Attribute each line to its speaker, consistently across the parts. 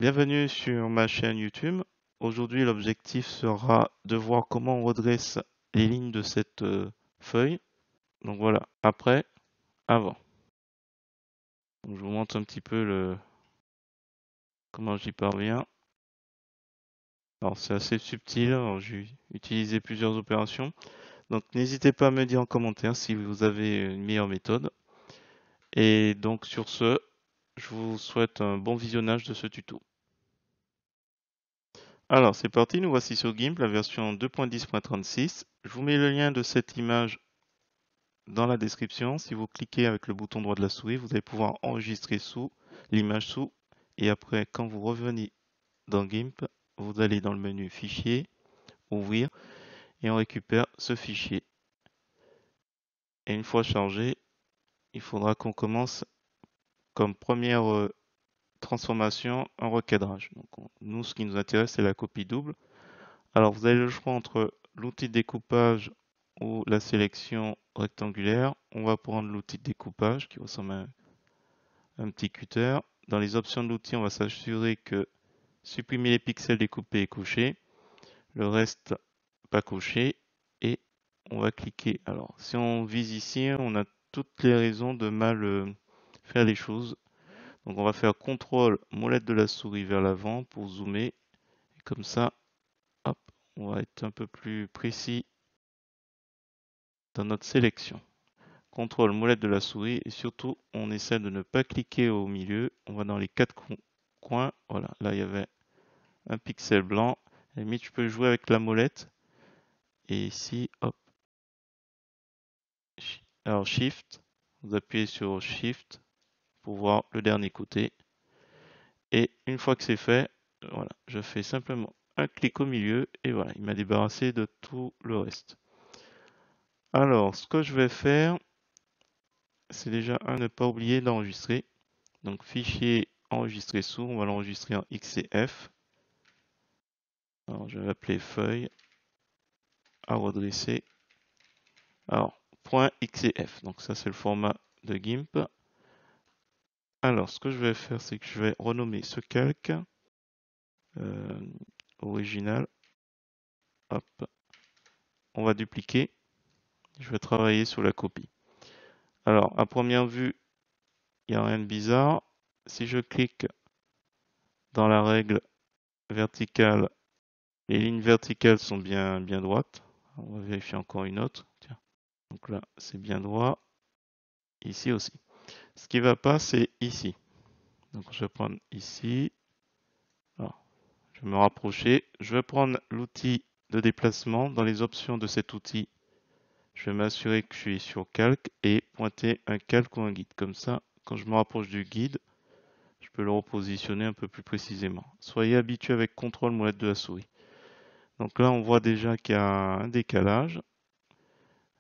Speaker 1: Bienvenue sur ma chaîne YouTube. Aujourd'hui, l'objectif sera de voir comment on redresse les lignes de cette feuille. Donc voilà, après, avant. Donc, je vous montre un petit peu comment j'y parviens. Alors c'est assez subtil, alors j'ai utilisé plusieurs opérations. Donc n'hésitez pas à me dire en commentaire si vous avez une meilleure méthode. Et donc sur ce, je vous souhaite un bon visionnage de ce tuto. Alors c'est parti, nous voici sur GIMP, la version 2.10.36. Je vous mets le lien de cette image dans la description. Si vous cliquez avec le bouton droit de la souris, vous allez pouvoir enregistrer l'image sous, et après, quand vous revenez dans GIMP, vous allez dans le menu Fichier, Ouvrir, et on récupère ce fichier. Et une fois chargé, il faudra qu'on commence comme première transformation un recadrage. Donc, nous, ce qui nous intéresse, c'est la copie double. Alors, vous avez le choix entre l'outil de découpage ou la sélection rectangulaire. On va prendre l'outil de découpage qui ressemble à un petit cutter. Dans les options de l'outil, on va s'assurer que supprimer les pixels découpés est coché. Le reste, pas coché. Et on va cliquer. Alors, si on vise ici, on a toutes les raisons de mal faire les choses. Donc, on va faire CTRL, molette de la souris vers l'avant pour zoomer. Et comme ça, hop, on va être un peu plus précis dans notre sélection. CTRL, molette de la souris. Et surtout, on essaie de ne pas cliquer au milieu. On va dans les quatre coins. Voilà, là, il y avait un pixel blanc. À la limite, tu peux jouer avec la molette. Et ici, hop. Alors Shift, vous appuyez sur Shift pour voir le dernier côté. Et une fois que c'est fait, voilà, je fais simplement un clic au milieu et voilà, il m'a débarrassé de tout le reste. Alors, ce que je vais faire, c'est déjà ne pas oublier d'enregistrer. Donc fichier enregistrer sous, on va l'enregistrer en XCF. Alors je vais l'appeler feuille à redresser. Alors, .xcf, donc ça c'est le format de GIMP. Alors, ce que je vais faire, c'est que je vais renommer ce calque euh, original. Hop, on va dupliquer. Je vais travailler sur la copie. Alors, à première vue, il n'y a rien de bizarre. Si je clique dans la règle verticale, les lignes verticales sont bien droites. On va vérifier encore une autre. Tiens. Donc là, c'est bien droit. Ici aussi. Ce qui ne va pas, c'est ici. Donc je vais prendre ici. Alors, je vais me rapprocher. Je vais prendre l'outil de déplacement. Dans les options de cet outil, je vais m'assurer que je suis sur calque et pointer un calque ou un guide. Comme ça, quand je me rapproche du guide, je peux le repositionner un peu plus précisément. Soyez habitué avec CTRL molette de la souris. Donc là, on voit déjà qu'il y a un décalage.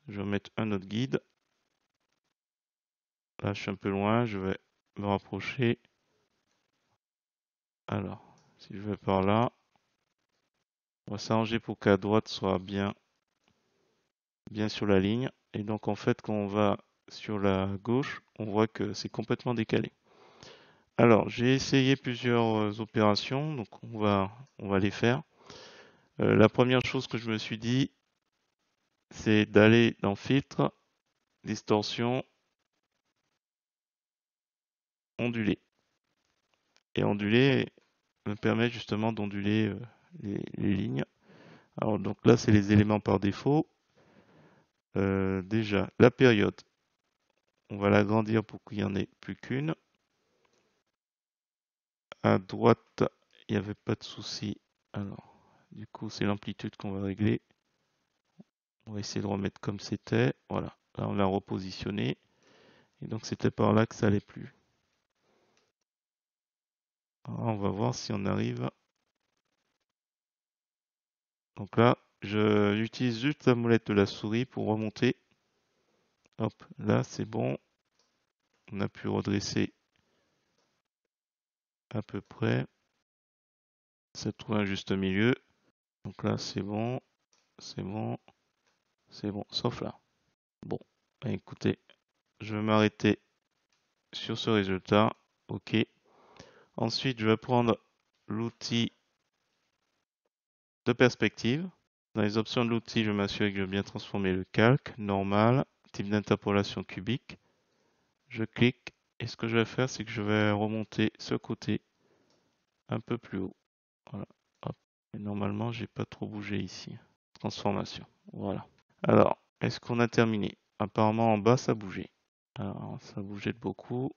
Speaker 1: Je vais mettre un autre guide. Là, je suis un peu loin. Je vais me rapprocher. Alors, si je vais par là, on va s'arranger pour qu'à droite soit bien sur la ligne. Et donc, en fait, quand on va sur la gauche, on voit que c'est complètement décalé. Alors, j'ai essayé plusieurs opérations, donc on va les faire. La première chose que je me suis dit, c'est d'aller dans Filtre, Distorsion, Onduler. Et onduler me permet justement d'onduler les lignes. Alors donc là, c'est les éléments par défaut. Déjà, la période, on va l'agrandir pour qu'il n'y en ait plus qu'une. À droite, il n'y avait pas de souci. Alors, du coup, c'est l'amplitude qu'on va régler. On va essayer de remettre comme c'était. Voilà, là on l'a repositionné. Et donc c'était par là que ça allait plus. Alors, on va voir si on arrive. Donc là, j'utilise juste la molette de la souris pour remonter. Hop, là c'est bon. On a pu redresser à peu près. Ça trouve un juste milieu. Donc là c'est bon, c'est bon, c'est bon, sauf là. Bon, écoutez, je vais m'arrêter sur ce résultat. OK. Ensuite, je vais prendre l'outil de perspective. Dans les options de l'outil, je m'assure que je vais bien transformer le calque, normal, type d'interpolation cubique. Je clique et ce que je vais faire, c'est que je vais remonter ce côté un peu plus haut. Voilà. Hop. Et normalement, j'ai pas trop bougé ici. Transformation. Voilà. Alors, est-ce qu'on a terminé? Apparemment, en bas, ça bougeait. Alors, ça bougeait de beaucoup.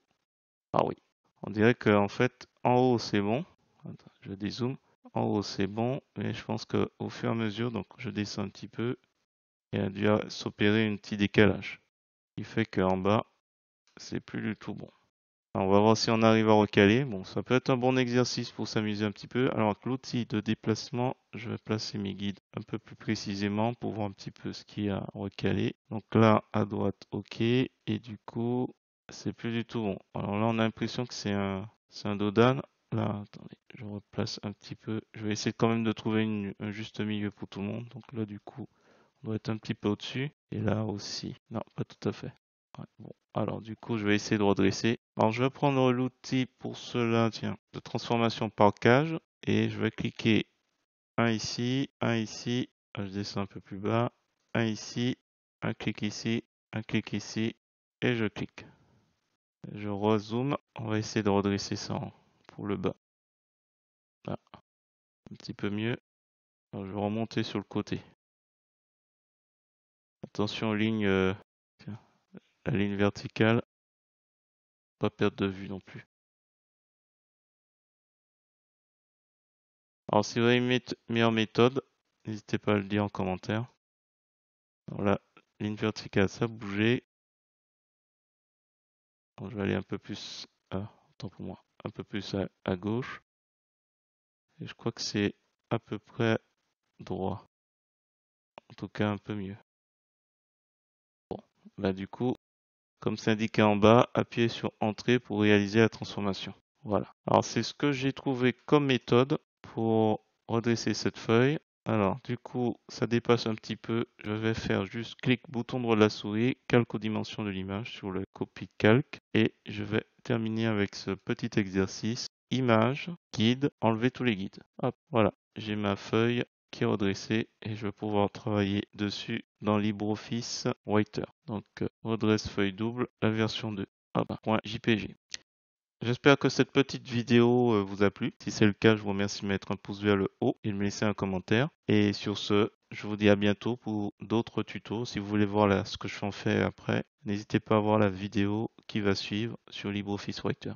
Speaker 1: Ah oui. On dirait que en fait, en haut, c'est bon. Attends, je dézoome. En haut, c'est bon. Mais je pense qu'au fur et à mesure, donc je descends un petit peu, il a dû s'opérer un petit décalage. Ce qui fait qu'en bas, c'est plus du tout bon. Alors, on va voir si on arrive à recaler. Bon, ça peut être un bon exercice pour s'amuser un petit peu. Alors, avec l'outil de déplacement, je vais placer mes guides un peu plus précisément pour voir un petit peu ce qu'il y a à recaler. Donc là, à droite, OK. Et du coup, c'est plus du tout bon. Alors là, on a l'impression que c'est un dos d'âne. Là, attendez, je replace un petit peu. Je vais essayer quand même de trouver un juste milieu pour tout le monde. Donc là, du coup, on doit être un petit peu au-dessus. Et là aussi. Non, pas tout à fait. Ouais, bon, alors du coup, je vais essayer de redresser. Alors, je vais prendre l'outil pour cela, tiens, de transformation par cage. Et je vais cliquer un ici, un ici. Je descends un peu plus bas. Un ici, un clic ici, un clic ici. Et je clique. Je rezoome. On va essayer de redresser ça pour le bas. Là, un petit peu mieux. Alors, je vais remonter sur le côté. Attention aux lignes, tiens, la ligne verticale. Pas perdre de vue non plus. Alors, si vous avez une meilleure méthode, n'hésitez pas à le dire en commentaire. Alors là, ligne verticale, ça a bougé. Alors, je vais aller un peu plus, autant pour moi, un peu plus à gauche. Et je crois que c'est à peu près droit. En tout cas, un peu mieux. Bon, là du coup, comme c'est indiqué en bas, appuyez sur Entrée pour réaliser la transformation. Voilà. Alors, c'est ce que j'ai trouvé comme méthode pour redresser cette feuille. Alors, du coup, ça dépasse un petit peu. Je vais faire juste clic, bouton droit de la souris, calque aux dimensions de l'image sur le copie calque. Et je vais terminer avec ce petit exercice. Image, guide, enlever tous les guides. Hop, voilà. J'ai ma feuille qui est redressée et je vais pouvoir travailler dessus dans LibreOffice Writer. Donc, redresse feuille double, la version 2. Hop, .jpg. J'espère que cette petite vidéo vous a plu. Si c'est le cas, je vous remercie de mettre un pouce vers le haut et de me laisser un commentaire. Et sur ce, je vous dis à bientôt pour d'autres tutos. Si vous voulez voir ce que je fais après, n'hésitez pas à voir la vidéo qui va suivre sur LibreOffice Writer.